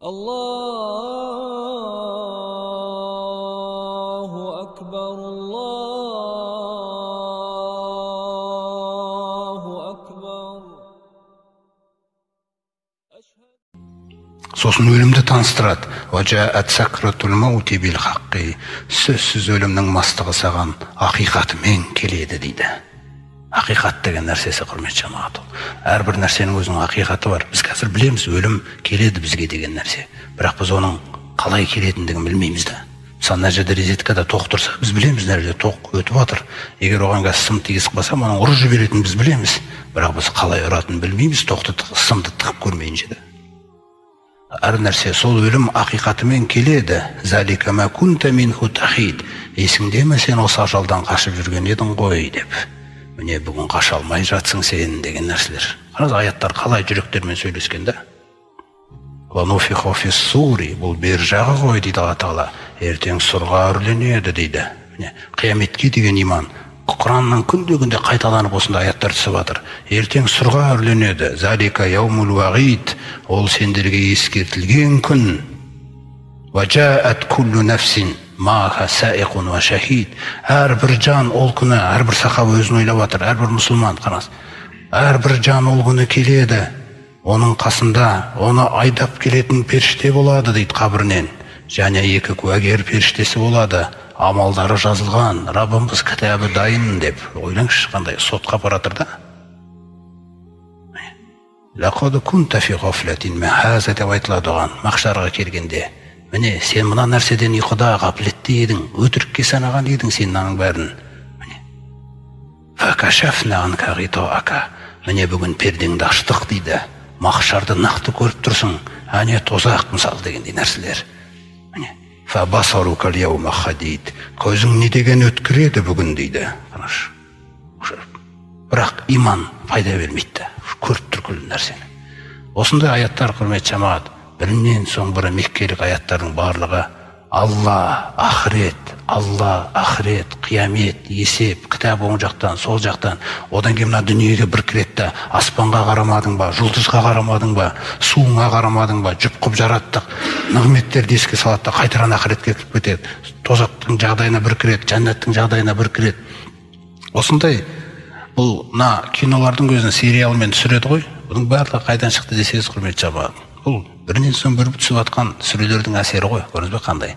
Allahu Akbar, Allahu Akbar. Sosun ölümді таныстырады. Ваджаат сакратул маути бил хаққи. Сөзсіз өлімнің мастығы саған ақиқатымен келеді дейді. Ақиқат деген нәрсесі, құрметті жамағат, ол. Әрбір нәрсенің өзінің ақиқаты бар. Біз қазір білеміз, өлім келеді бізге деген нәрсе. Бірақ біз оның қалай келетіндігін білмейміз да. Мысалы, мына жерде розеткада тоқ тұрса, біз білеміз, мына жерде тоқ өтіп жатыр. Егер оған газ сым тигізіп қалса, оның ұрып жіберетінін біз білеміз. Бірақ біз қалай ұратынын білмейміз, тоқты сымды тығып көрмейінше де. Әр нәрсе, сол өлім ақиқатымен келеді. Залика ма кунта минху тахид. Есіңде ме, сен осы ажалдан қашып жүрген едің ғой деп. Міне бүгін қаша алмай жатсың сен деген нәрселер. Қараңыз, аяттар қалай жүректермен сөйлескен да. Вануфиху фис-сури, бұл бер жағы ғой дейді Алла Тағала. Ертең сұрға үрленеді дейді. Міне қияметке деген иман. Құранның күнде қайталанып осындай аяттар түсіп жатыр. Ертең сұрға үрленеді. Залика яумул вағид, ол сендерге ескертілген күн. Ваджаат куллу нафсин маха саиқун ва шахид. Әрбір жан ол күні, әрбір сахаба өзін ойлап жатыр, әрбір мұсылман, қараңыз. Әрбір жан ол күні келеді. Оның қасында оны айдап келетін періште болады дейді қабірінен. Және екі куәгер періштесі болады. Амалдары жазылған, Раббымыз кітабы дайын деп. Ойлаңызшы, қандай сотқа апаратыр да. Лақад кунта фи ғафлатин ма хаза деп айтылады оған махшарға келгенде. Міне, сен мына нәрседен ұйқыда ғафлетте едің, өтірікке санаған едің сен мынаның бәрін. Міне. Факашафна анка ғитоака. Міне бүгін пердеңді аштық дейді. Махшарды нақты көріп тұрсың. Әне тозақ мысал дегендей нәрселер. Міне. Фабасарука льяума хадид. Көзің не деген өткіреді бүгін дейді. Бірақ иман пайда бермейді. Көріп тұр күлі нәрсені. Осындай аяттар, құрметті жамағат, бірінен соң бірі меккелік аяттардың барлығы Алла, ахирет, қиямет, есеп, кітап оң жақтан, сол жақтан. Одан кейін мына дүниеге бір кіретті. Аспанға қарамадың ба, жұлдызға қарамадың ба, суыңа қарамадың ба, жұп қып жараттық. Нығметтерді еске салады, қайтаран ақыретке кіріп кетеді. Тозақтың жағдайына бір кіреді, жәннаттың жағдайына бір кіреді. Осындай бұл мына кинолардың өзін сериалмен түсіреді ғой. Бұның барлығы қайдан шықты десеңіз, құрметті жамағат. Бұл бірінен соң бір түсіп жатқан сүрелердің әсері ғой. Көрдіңіз бе қандай?